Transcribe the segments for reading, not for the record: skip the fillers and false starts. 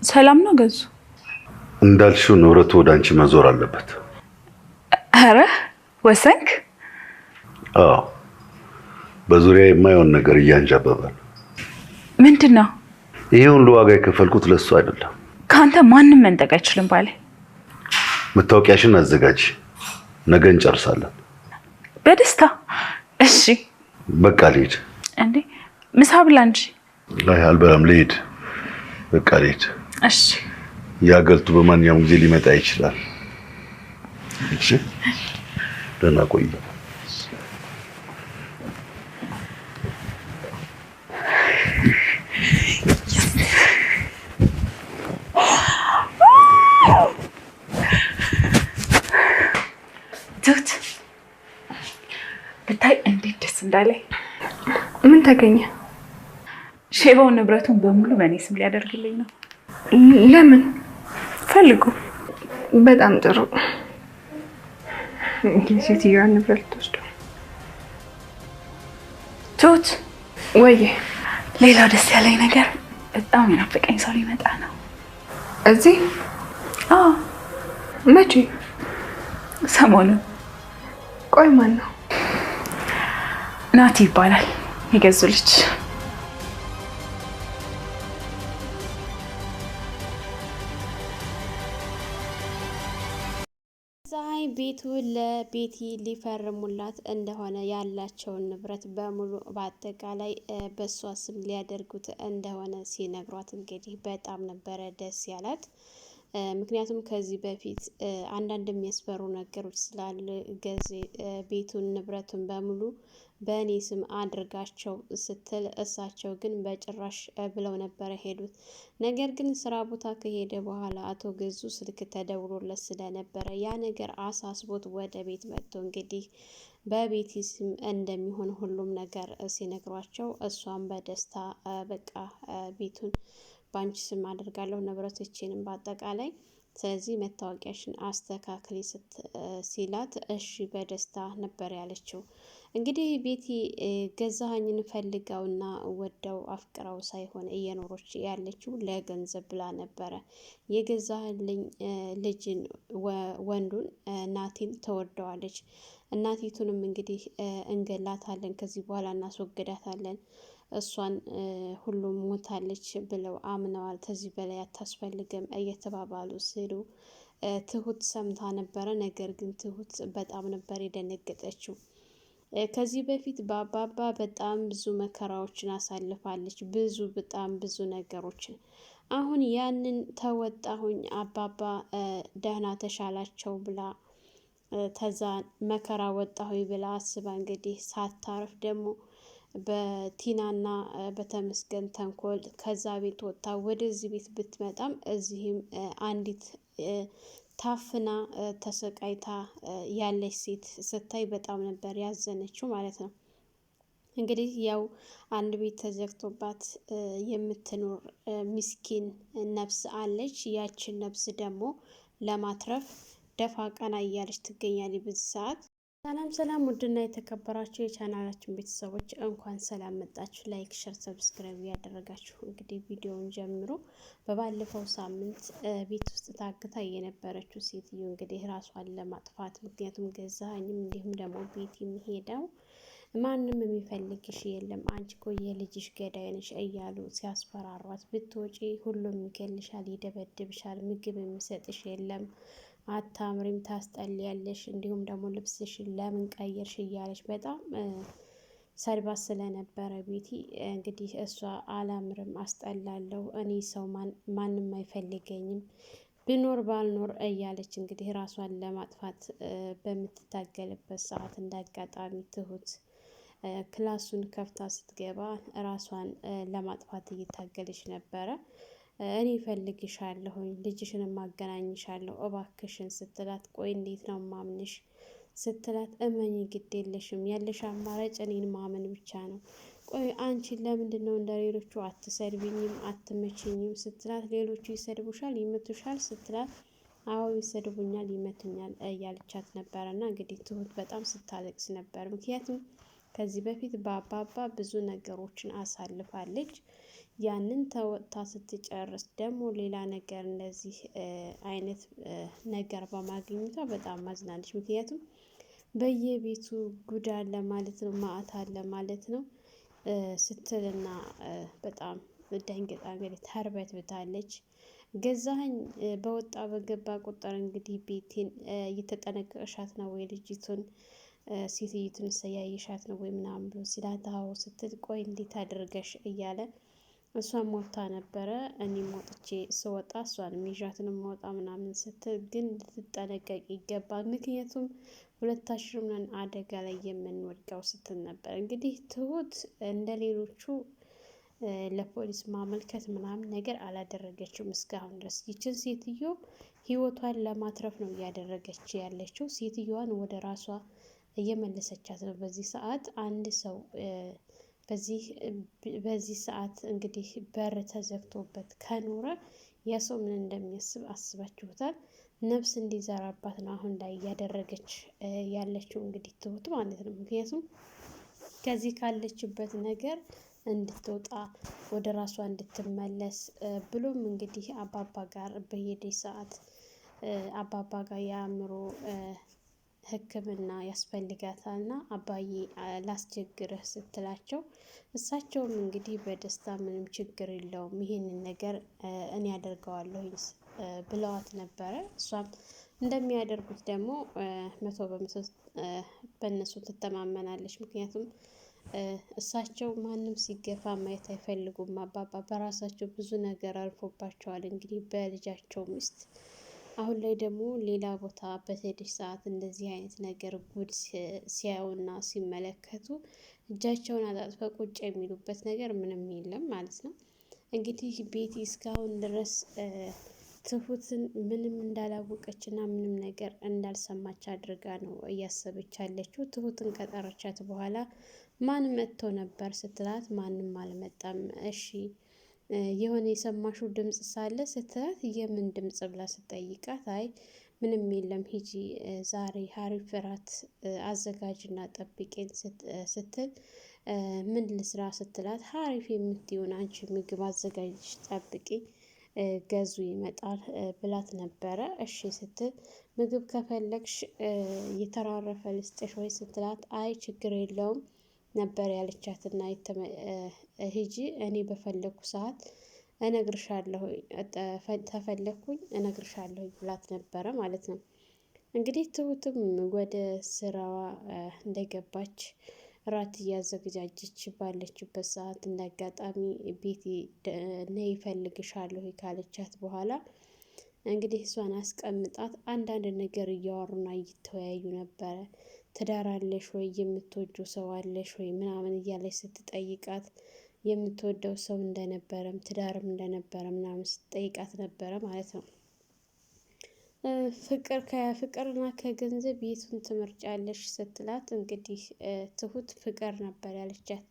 ሰላም ነው ገዙ? እንዳልሽው ንብረቱ ወደ አንቺ መዞር አለበት። አረ ወሰንክ? አዎ፣ በዙሪያ የማይሆን ነገር እያንጃበበ ነው። ምንድነው? ይሄ ሁሉ ዋጋ የከፈልኩት ለሱ አይደለም። ካንተ ማንንም መንጠቅ አይችልም ባለ። መታወቂያሽን አዘጋጂ፣ ነገ እንጨርሳለን። በደስታ። እሺ በቃ ልሂድ። እንዴ ምሳ ብላ እንጂ። አይ አልበላም፣ ልሂድ። በቃ ልሂድ። እሺ ያገልቱ በማንኛውም ጊዜ ሊመጣ ይችላል። እሺ ደህና ቆይ። ትሁት ብታይ እንዴት ደስ እንዳለኝ። ምን ተገኘ? ሼባው ንብረቱን በሙሉ በእኔ ስም ሊያደርግልኝ ነው። ለምን ፈልጉ? በጣም ጥሩ። ሴትዮዋን ንብረት ትወስደው። ትሁት ወይ ሌላው ደስ ያለኝ ነገር በጣም የናፈቀኝ ሰው ሊመጣ ነው እዚህ። አዎ መቼ? ሰሞኑን። ቆይ ማን ነው? ናቲ ይባላል፣ የገዙ ልጅ። ፀሐይ ቤቱን ለቤቲ ሊፈርሙላት እንደሆነ ያላቸውን ንብረት በሙሉ በአጠቃላይ በሷ ስም ሊያደርጉት እንደሆነ ሲነግሯት እንግዲህ በጣም ነበረ ደስ ያላት። ምክንያቱም ከዚህ በፊት አንዳንድ የሚያስፈሩ ነገሮች ስላለ ገዜ ቤቱን ንብረቱን በሙሉ በእኔ ስም አድርጋቸው ስትል እሳቸው ግን በጭራሽ ብለው ነበረ ሄዱት። ነገር ግን ስራ ቦታ ከሄደ በኋላ አቶ ገዙ ስልክ ተደውሎለት ስለነበረ ያ ነገር አሳስቦት ወደ ቤት መጥቶ እንግዲህ በቤቲ ስም እንደሚሆን ሁሉም ነገር ሲነግሯቸው እሷም በደስታ በቃ ቤቱን ባንቺ ስም አድርጋለሁ ንብረቶችንም በአጠቃላይ፣ ስለዚህ መታወቂያሽን አስተካክሊ ሲላት እሺ በደስታ ነበር ያለችው። እንግዲህ ቤቲ ገዛኸኝን ፈልጋውና ወደው አፍቅራው ሳይሆን እየኖሮች ያለችው ለገንዘብ ብላ ነበረ። የገዛህልኝ ልጅን ወንዱን ናቲን ተወደዋለች። እናቲቱንም እንግዲህ እንገላታለን፣ ከዚህ በኋላ እናስወግዳታለን፣ እሷን ሁሉም ሞታለች ብለው አምነዋል። ከዚህ በላይ አታስፈልግም እየተባባሉ ሲሉ ትሁት ሰምታ ነበረ። ነገር ግን ትሁት በጣም ነበር የደነገጠችው። ከዚህ በፊት በአባባ በጣም ብዙ መከራዎችን አሳልፋለች፣ በጣም ብዙ ነገሮችን። አሁን ያንን ተወጣሁኝ አባባ ደህና ተሻላቸው ብላ ተዛ መከራ ወጣሁኝ ብላ አስባ እንግዲህ ሳታርፍ ደግሞ በቲናና በተመስገን ተንኮል ከዛ ቤት ወጥታ ወደዚህ ቤት ብትመጣም እዚህም አንዲት ታፍና ተሰቃይታ ያለች ሴት ስታይ በጣም ነበር ያዘነችው ማለት ነው። እንግዲህ ያው አንድ ቤት ተዘግቶባት የምትኖር ምስኪን ነፍስ አለች። ያችን ነፍስ ደግሞ ለማትረፍ ደፋ ቀና እያለች ትገኛለች በዚህ ሰዓት። ሰላም ሰላም፣ ውድና የተከበራችሁ የቻናላችን ቤተሰቦች እንኳን ሰላም መጣችሁ። ላይክ፣ ሸር፣ ሰብስክራይብ ያደረጋችሁ እንግዲህ ቪዲዮውን ጀምሮ። በባለፈው ሳምንት ቤት ውስጥ ታግታ የነበረችው ሴትዮ እንግዲህ ራሷን ለማጥፋት ምክንያቱም ገዛኸኝም እንዲሁም ደግሞ ቤት የሚሄደው ማንም የሚፈልግሽ የለም አንቺ እኮ የልጅሽ ገዳይ ነሽ እያሉ ሲያስፈራሯት፣ ብትወጪ ሁሉም ይገልሻል፣ ይደበድብሻል፣ ምግብ የሚሰጥሽ የለም፣ አታምሪም፣ ታስጠልያለሽ፣ እንዲሁም ደግሞ ልብስሽን ለምን ቀየርሽ እያለች በጣም ሰድባት ስለነበረ ቤቲ እንግዲህ እሷ አላምርም፣ አስጠላለሁ፣ እኔ ሰው ማንም አይፈልገኝም፣ ብኖር ባልኖር እያለች እንግዲህ ራሷን ለማጥፋት በምትታገልበት ሰዓት እንዳጋጣሚ ትሁት ክላሱን ከፍታ ስትገባ ራሷን ለማጥፋት እየታገለች ነበረ። እኔ እፈልግሻለሁኝ፣ ልጅሽንም ማገናኝሻለሁ እባክሽን ስትላት፣ ቆይ እንዴት ነው ማምንሽ ስትላት፣ እመኝ ግድ የለሽም ያለሽ አማራጭ እኔን ማመን ብቻ ነው። ቆይ አንቺን ለምንድን ነው እንደ ሌሎቹ አትሰድብኝም አትመችኝም ስትላት፣ ሌሎቹ ይሰድቡሻል ይመቱሻል ስትላት፣ አዎ ይሰድቡኛል ይመቱኛል እያለቻት ነበረ። እና እንግዲህ ትሁት በጣም ስታለቅስ ነበር። ምክንያቱም ከዚህ በፊት በአባባ ብዙ ነገሮችን አሳልፋለች። ያንን ተወጥታ ስትጨርስ ደግሞ ሌላ ነገር እንደዚህ አይነት ነገር በማግኘቷ በጣም ማዝናለች። ምክንያቱም በየቤቱ ጉድ አለ ማለት ነው፣ ማዕት አለ ማለት ነው ስትልና በጣም ደንግጣ እንግዲህ ተርበት ብታለች። ገዛኸኝ በወጣ በገባ ቁጥር እንግዲህ ቤቴን እየተጠነቀቅሻት ነው ወይ ልጅቱን ሴትዮቱን ሰያይሻት ነው ወይ ምናምን ብሎ ሲላት አዎ ስትል ቆይ እንዴት አድርገሽ እያለ እሷን ሞታ ነበረ። እኔም ወጥቼ ስወጣ እሷንም ይዣትን ወጣ ምናምን ስትል ግን ልትጠነቀቅ ይገባል፣ ምክንያቱም ሁለታችንም ነን አደጋ ላይ የምንወድቀው ስትል ነበር። እንግዲህ ትሁት እንደ ሌሎቹ ለፖሊስ ማመልከት ምናምን ነገር አላደረገችም እስካሁን ድረስ። ይችን ሴትዮ ህይወቷን ለማትረፍ ነው እያደረገች ያለችው። ሴትዮዋን ወደ ራሷ እየመለሰቻት ነው። በዚህ ሰዓት አንድ ሰው በዚህ ሰዓት እንግዲህ በር ተዘግቶበት ከኖረ ያ ሰው ምን እንደሚያስብ አስባችሁታል? ነፍስ እንዲዘራባት ነው አሁን ላይ እያደረገች ያለችው እንግዲህ ትሁት ማለት ነው። ምክንያቱም ከዚህ ካለችበት ነገር እንድትወጣ ወደ ራሷ እንድትመለስ ብሎም እንግዲህ አባባ ጋር በሄደች ሰዓት አባባ ጋር የአእምሮ ሕክምና ያስፈልጋታል እና አባዬ ላስቸግርህ ስትላቸው እሳቸውም እንግዲህ በደስታ ምንም ችግር የለውም ይሄንን ነገር እኔ ያደርገዋለሁ ብለዋት ነበረ። እሷም እንደሚያደርጉት ደግሞ 100% በእነሱ ትተማመናለች። ምክንያቱም እሳቸው ማንም ሲገፋ ማየት አይፈልጉም። አባባ በራሳቸው ብዙ ነገር አልፎባቸዋል እንግዲህ በልጃቸው ሚስት። አሁን ላይ ደግሞ ሌላ ቦታ በሄደች ሰዓት እንደዚህ አይነት ነገር ጉድ ሲያዩና ሲመለከቱ እጃቸውን አጣጥፈው ቁጭ የሚሉበት ነገር ምንም የለም ማለት ነው። እንግዲህ ቤቲ እስካሁን ድረስ ትሁትን ምንም እንዳላወቀች እና ምንም ነገር እንዳልሰማች አድርጋ ነው እያሰበች ያለችው። ትሁትን ከጠረቻት በኋላ ማን መጥቶ ነበር ስትላት ማንም አልመጣም። እሺ የሆነ የሰማሽው ድምፅ ሳለ ስትላት የምን ድምፅ ብላ ስትጠይቃት አይ ምንም የለም ሂጂ ዛሬ ሀሪፍ እራት አዘጋጅና ጠብቄን ስትል ምን ልስራ ስትላት ሀሪፍ የምትሆን አንቺ ምግብ አዘጋጅ ጠብቂ ገዙ ይመጣል ብላት ነበረ። እሺ ስትል ምግብ ከፈለግሽ የተራረፈ ልስጥሽ ወይ ስትላት አይ ችግር የለውም ነበር ያለቻትና ሂጂ እኔ በፈለኩ ሰዓት እነግርሻለሁ ተፈለኩኝ እነግርሻለሁ ብላት ነበረ ማለት ነው። እንግዲህ ትሁትም ወደ ስራዋ እንደገባች እራት እያዘገጃጀች ባለችበት ሰዓት እንዳጋጣሚ ቤቲ ነይ እፈልግሻለሁ ካለቻት በኋላ እንግዲህ እሷን አስቀምጣት አንዳንድ ነገር እያወሩና እየተወያዩ ነበረ። ትዳር አለሽ ወይ የምትወጁ ሰው አለሽ ወይ ምናምን እያለች ስትጠይቃት የምትወደው ሰው እንደነበረም ትዳርም እንደነበረ ምናምን ስትጠይቃት ነበረ ማለት ነው። ከፍቅርና ከገንዘብ የቱን ትመርጫለሽ ስትላት እንግዲህ ትሁት ፍቅር ነበር ያለቻት።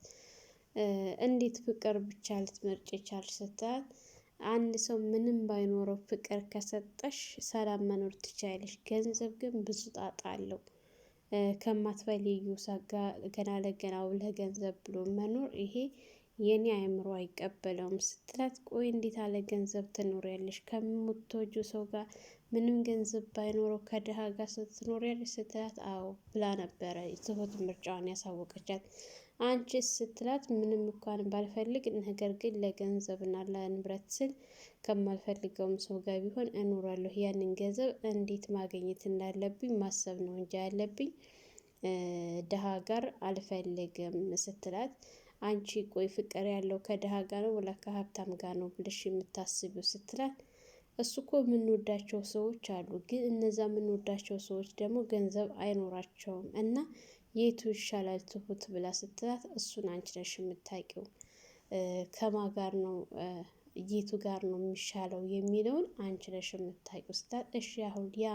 እንዴት ፍቅር ብቻ ልትመርጭ ቻልሽ ስትላት አንድ ሰው ምንም ባይኖረው ፍቅር ከሰጠሽ ሰላም መኖር ትችያለሽ። ገንዘብ ግን ብዙ ጣጣ አለው። ከማትፈልጊው ሰጋ ገና ለገና ለገንዘብ ብሎ መኖር ይሄ የኔ አእምሮ አይቀበለውም ስትላት ቆይ እንዴት አለ ገንዘብ ትኖሪያለሽ ከምትወጁ ሰው ጋር ምንም ገንዘብ ባይኖረው ከድሃ ጋር ስትኖሪያለሽ ስትላት አዎ ብላ ነበረ ትሁት ምርጫዋን ያሳወቀቻት። አንቺስ ስትላት ምንም እንኳን ባልፈልግ ነገር ግን ለገንዘብና ለንብረት ስል ከማልፈልገውም ሰው ጋር ቢሆን እኖራለሁ። ያንን ገንዘብ እንዴት ማግኘት እንዳለብኝ ማሰብ ነው እንጂ ያለብኝ ድሃ ጋር አልፈልግም ስትላት አንቺ ቆይ ፍቅር ያለው ከድሃ ጋር ነው ወላ ከሀብታም ጋር ነው ብለሽ የምታስቢው ስትላት እሱ እኮ የምንወዳቸው ሰዎች አሉ፣ ግን እነዛ የምንወዳቸው ሰዎች ደግሞ ገንዘብ አይኖራቸውም እና የቱ ይሻላል ትሁት ብላ ስትላት እሱን አንቺ ነሽ የምታውቂው ከማ ጋር ነው የቱ ጋር ነው የሚሻለው የሚለውን አንቺ ነሽ የምታውቂው ስትላት እሺ አሁን ያ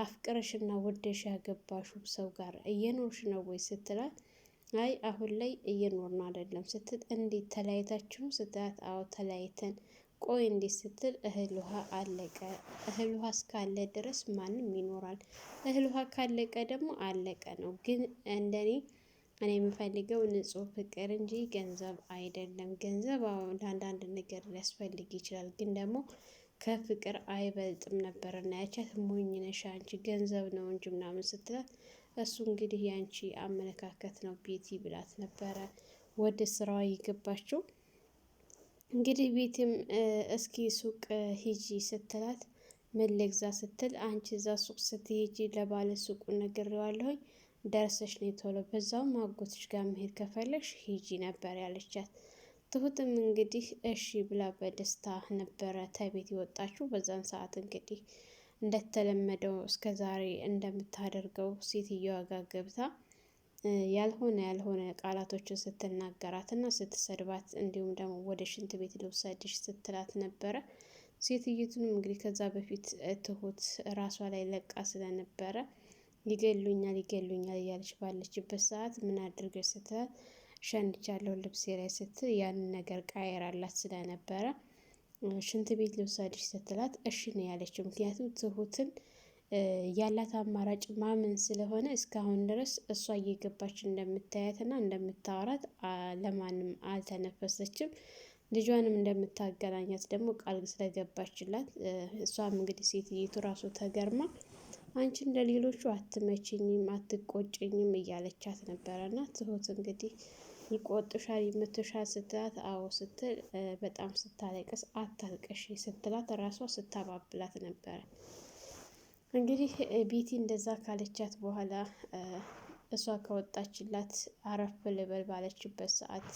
አፍቅረሽና ወደሽ ያገባሽው ሰው ጋር እየኖርሽ ነው ወይ ስትላት አይ አሁን ላይ እየኖርን አይደለም ስትል እንዴት ተለያይታችሁ ስትላት አዎ ተለያይተን ቆይ እንዴት ስትል እህል ውሃ አለቀ። እህል ውሃ እስካለ ድረስ ማንም ይኖራል። እህል ውሃ ካለቀ ደግሞ አለቀ ነው። ግን እንደኔ እኔ የምፈልገው ንጹህ ፍቅር እንጂ ገንዘብ አይደለም። ገንዘብ ለአንዳንድ ነገር ሊያስፈልግ ይችላል፣ ግን ደግሞ ከፍቅር አይበልጥም ነበር እና ያቻት ሞኝ ነሽ አንቺ ገንዘብ ነው እንጂ ምናምን ስትላት፣ እሱ እንግዲህ የአንቺ አመለካከት ነው ቤቲ ብላት ነበረ ወደ ስራዋ የገባችው። እንግዲህ ቤትም እስኪ ሱቅ ሂጂ ስትላት ምን ልግዛ ስትል፣ አንቺ እዛ ሱቅ ስትሄጂ ለባለ ሱቁ ነግሬዋለሁኝ ደርሰሽ ነው ቶሎ፣ በዛውም አጎትሽ ጋር መሄድ ከፈለግሽ ሂጂ ነበር ያለቻት። ትሁትም እንግዲህ እሺ ብላ በደስታ ነበረ ተቤት የወጣችው። በዛን ሰዓት እንግዲህ እንደተለመደው እስከ ዛሬ እንደምታደርገው ሴትዮዋ ጋር ገብታ ያልሆነ ቃላቶችን ስትናገራት እና ስትሰድባት እንዲሁም ደግሞ ወደ ሽንት ቤት ልውሰድሽ ስትላት ነበረ። ሴትይቱንም እንግዲህ ከዛ በፊት ትሁት ራሷ ላይ ለቃ ስለነበረ ይገሉኛል እያለች ባለችበት ሰዓት ምን አድርገች ስትላት ሸንቻለሁ ልብሴ ላይ ስትል ያንን ነገር ቃየራላት ስለነበረ ሽንት ቤት ልውሰድሽ ስትላት እሺ ነው ያለችው። ምክንያቱም ትሁትን ያላት አማራጭ ማመን ስለሆነ እስካሁን ድረስ እሷ እየገባች እንደምታያትና እንደምታወራት ለማንም አልተነፈሰችም። ልጇንም እንደምታገናኛት ደግሞ ቃል ስለገባችላት እሷም እንግዲህ ሴትይቱ ራሱ ተገርማ አንቺ እንደ ሌሎቹ አትመችኝም፣ አትቆጭኝም እያለቻት ነበረና ትሁት እንግዲህ ይቆጥሻል፣ ይመትሻል ስትላት አዎ ስትል በጣም ስታለቅስ አታልቅሽ ስትላት ራሷ ስታባብላት ነበረ። እንግዲህ ቤቲ እንደዛ ካለቻት በኋላ እሷ ከወጣችላት አረፍ ልበል ባለችበት ሰዓት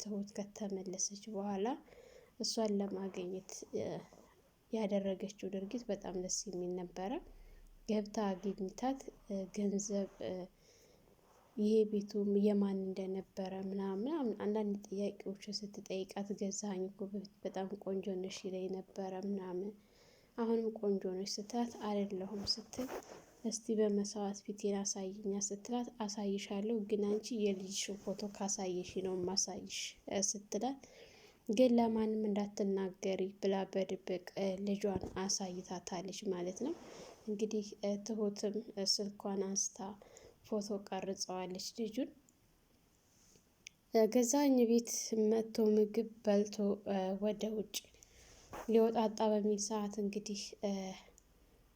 ትሁት ከተመለሰች በኋላ እሷን ለማግኘት ያደረገችው ድርጊት በጣም ደስ የሚል ነበረ። ገብታ አግኝታት ገንዘብ ይሄ ቤቱም የማን እንደነበረ ምናምን አንዳንድ ጥያቄዎችን ስትጠይቃት ገዛኸኝ እኮ በጣም ቆንጆ ነሽ ይለኝ ነበረ ምናምን አሁንም ቆንጆ ነች ስትላት አይደለሁም ስትል እስቲ በመስዋዕት ፊቴን አሳይኛ ስትላት አሳይሻለሁ፣ ግን አንቺ የልጅሽን ፎቶ ካሳየሽ ነው ማሳይሽ ስትላት፣ ግን ለማንም እንዳትናገሪ ብላ በድብቅ ልጇን አሳይታታለች ማለት ነው። እንግዲህ ትሁትም ስልኳን አንስታ ፎቶ ቀርጸዋለች ልጁን። ገዛኸኝ ቤት መጥቶ ምግብ በልቶ ወደ ውጭ ሊወጣጣ በሚል ሰዓት እንግዲህ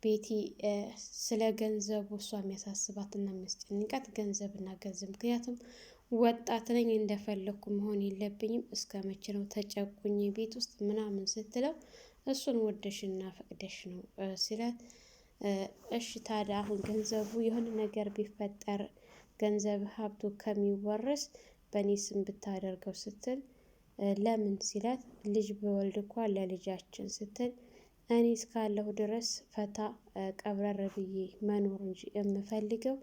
ቤቲ ስለ ገንዘቡ እሷ የሚያሳስባትና የሚያስጨንቃት ገንዘብና ገንዘብ፣ ምክንያቱም ወጣት ነኝ እንደፈለግኩ መሆን የለብኝም እስከ መቼ ነው ተጨቁኝ ቤት ውስጥ ምናምን ስትለው እሱን ወደሽና ፈቅደሽ ነው ሲላት፣ እሺ ታዲያ አሁን ገንዘቡ የሆነ ነገር ቢፈጠር ገንዘብ ሀብቱ ከሚወረስ በእኔ ስም ብታደርገው ስትል ለምን ሲላት፣ ልጅ በወልድ እንኳ ለልጃችን ስትል እኔ እስካለሁ ድረስ ፈታ ቀብረር ብዬ መኖር እንጂ የምፈልገው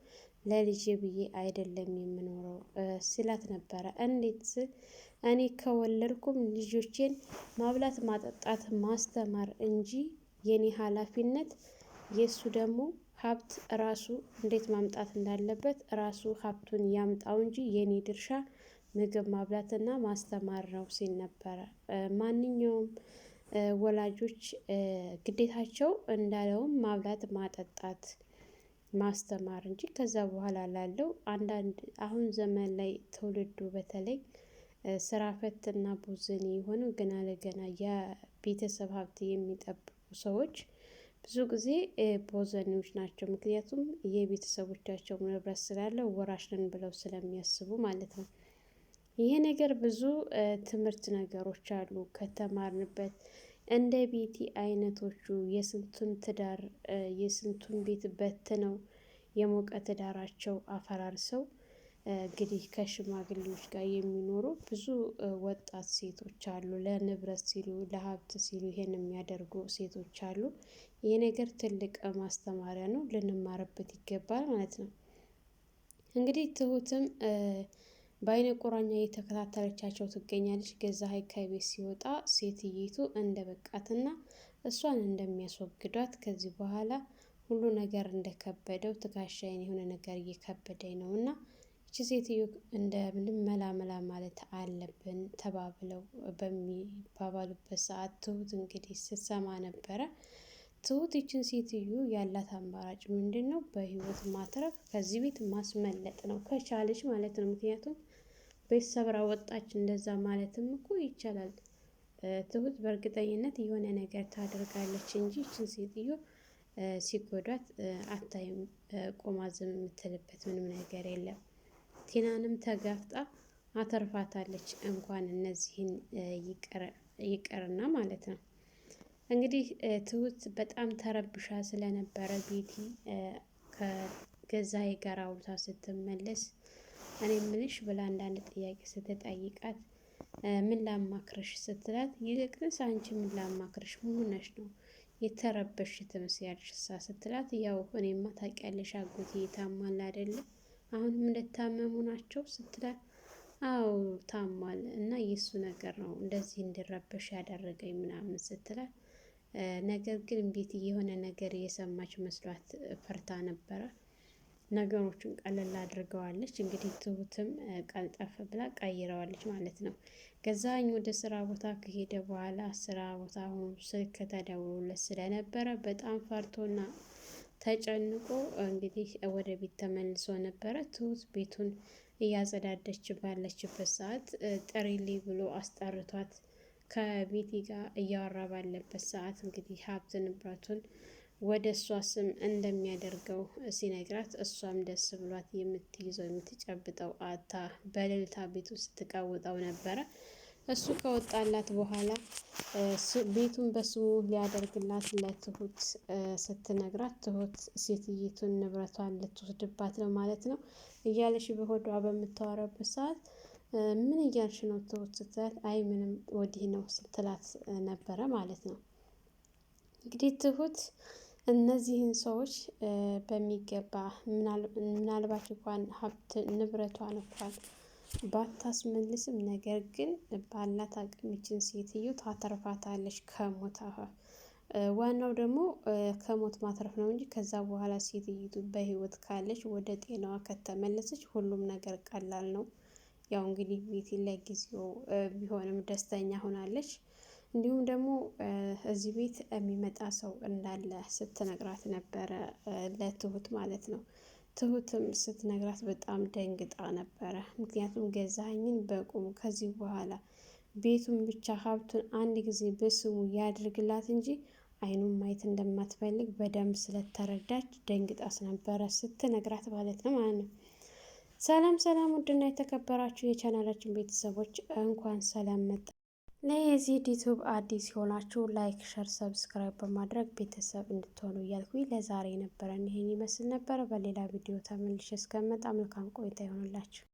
ለልጄ ብዬ አይደለም የምኖረው ሲላት ነበረ። እንዴት ስል እኔ ከወለድኩም ልጆቼን ማብላት፣ ማጠጣት፣ ማስተማር እንጂ የኔ ኃላፊነት የእሱ ደግሞ ሀብት ራሱ እንዴት ማምጣት እንዳለበት ራሱ ሀብቱን ያምጣው እንጂ የኔ ድርሻ ምግብ ማብላትና ማስተማር ነው ሲል ነበረ። ማንኛውም ወላጆች ግዴታቸው እንዳለውም ማብላት፣ ማጠጣት፣ ማስተማር እንጂ ከዛ በኋላ ላለው አንዳንድ አሁን ዘመን ላይ ትውልዱ በተለይ ስራ ፈትና ቡዝን የሆኑ ገና ለገና የቤተሰብ ሀብት የሚጠብቁ ሰዎች ብዙ ጊዜ ቦዘኔዎች ናቸው። ምክንያቱም የቤተሰቦቻቸው ንብረት ስላለ ወራሽ ነን ብለው ስለሚያስቡ ማለት ነው። ይሄ ነገር ብዙ ትምህርት ነገሮች አሉ ከተማርንበት። እንደ ቤቲ አይነቶቹ የስንቱን ትዳር የስንቱን ቤት በትነው የሞቀ ትዳራቸው አፈራርሰው እንግዲህ ከሽማግሌዎች ጋር የሚኖሩ ብዙ ወጣት ሴቶች አሉ። ለንብረት ሲሉ ለሀብት ሲሉ ይሄን የሚያደርጉ ሴቶች አሉ። ይሄ ነገር ትልቅ ማስተማሪያ ነው፣ ልንማርበት ይገባል ማለት ነው። እንግዲህ ትሁትም በአይነ ቁራኛ እየተከታተለቻቸው ትገኛለች። ገዛኸኝ ከቤት ሲወጣ ሴትይቱ እንደ በቃትና እሷን እንደሚያስወግዷት ከዚህ በኋላ ሁሉ ነገር እንደከበደው ትከሻዬን የሆነ ነገር እየከበደኝ ነው እና እቺ ሴትዮ እንደምንም መላመላ ማለት አለብን ተባብለው በሚባባሉበት ሰዓት ትሁት እንግዲህ ስትሰማ ነበረ። ትሁት ይችን ሴትዮ ያላት አማራጭ ምንድን ነው? በህይወት ማትረፍ፣ ከዚህ ቤት ማስመለጥ ነው ከቻለች ማለት ነው። ምክንያቱም ቤት ሰብራ ወጣች እንደዛ ማለትም እኮ ይቻላል። ትሁት በእርግጠኝነት የሆነ ነገር ታደርጋለች እንጂ ይችን ሴትዮ ሲጎዳት አታይም። ቆማ ዝም የምትልበት ምንም ነገር የለም። ቲናንም ተጋፍጣ አተርፋታለች። እንኳን እነዚህን ይቅርና ማለት ነው። እንግዲህ ትሁት በጣም ተረብሻ ስለነበረ ቤቲ ከገዛኸኝ ጋር አውርታ ስትመለስ እኔ ምልሽ ብላ አንዳንድ ጥያቄ ስትጠይቃት ምን ላማክርሽ ስትላት ይልቅስ አንቺ ምን ላማክርሽ ምን ሆነሽ ነው የተረበሽ ትመስያለሽ ስትላት ያው እኔማ ታውቂያለሽ አጎቴ ታሟል አይደለ አሁንም እንደታመሙ ናቸው ስትላት አዎ ታሟል እና የሱ ነገር ነው እንደዚህ እንዲረበሽ ያደረገኝ ምናምን ስትላት ነገር ግን ቤት የሆነ ነገር የሰማች መስሏት ፈርታ ነበረ። ነገሮችን ቀለል አድርገዋለች። እንግዲህ ትሁትም ቀልጠፍ ብላ ቀይረዋለች ማለት ነው። ገዛኸኝ ወደ ስራ ቦታ ከሄደ በኋላ ስራ ቦታ ሆኖ ስልክ ተደውሎለት ስለነበረ በጣም ፈርቶና ተጨንቆ እንግዲህ ወደ ቤት ተመልሶ ነበረ። ትሁት ቤቱን እያጸዳደች ባለችበት ሰዓት ጥሪልኝ ብሎ አስጠርቷት ከቤቲ ጋር እያወራ ባለበት ሰዓት እንግዲህ ሀብት ንብረቱን ወደ እሷ ስም እንደሚያደርገው ሲነግራት እሷም ደስ ብሏት የምትይዘው የምትጨብጠው አታ በእልልታ ቤቱ ስትቀውጠው ነበረ። እሱ ከወጣላት በኋላ ቤቱን በስሙ ሊያደርግላት ለትሁት ስትነግራት ትሁት ሴትይቱን ንብረቷን ልትወስድባት ነው ማለት ነው እያለሽ በሆዷ በምታወራበት ሰዓት ምን እያልሽ ነው ትሁት ስትላት አይ ምንም ወዲህ ነው ስትላት ነበረ ማለት ነው። እንግዲህ ትሁት እነዚህን ሰዎች በሚገባ ምናልባት እንኳን ሀብት ንብረቷን እንኳን ባታስመልስም ነገር ግን ባላት አቅም ይችን ሴትዮ ታተርፋታለች ከሞት። ዋናው ደግሞ ከሞት ማትረፍ ነው እንጂ ከዛ በኋላ ሴትይቱ በህይወት ካለች ወደ ጤናዋ ከተመለሰች ሁሉም ነገር ቀላል ነው። ያው እንግዲህ ቤቲ ለጊዜው ቢሆንም ደስተኛ ሆናለች። እንዲሁም ደግሞ እዚህ ቤት የሚመጣ ሰው እንዳለ ስትነግራት ነበረ ለትሁት ማለት ነው። ትሁትም ስትነግራት በጣም ደንግጣ ነበረ። ምክንያቱም ገዛኸኝን በቁም ከዚህ በኋላ ቤቱን ብቻ ሀብቱን አንድ ጊዜ በስሙ ያድርግላት እንጂ አይኑን ማየት እንደማትፈልግ በደንብ ስለተረዳች ደንግጣስ ነበረ ስትነግራት ማለት ነው ማለት ነው። ሰላም ሰላም፣ ውድና የተከበራችሁ የቻናላችን ቤተሰቦች እንኳን ሰላም መጣ። ለዚህ ዩቲዩብ አዲስ የሆናችሁ ላይክ፣ ሸር፣ ሰብስክራይብ በማድረግ ቤተሰብ እንድትሆኑ እያልኩኝ ለዛሬ የነበረን ይሄን ይመስል ነበር። በሌላ ቪዲዮ ተመልሼ እስከመጣ መልካም ቆይታ ይሆንላችሁ።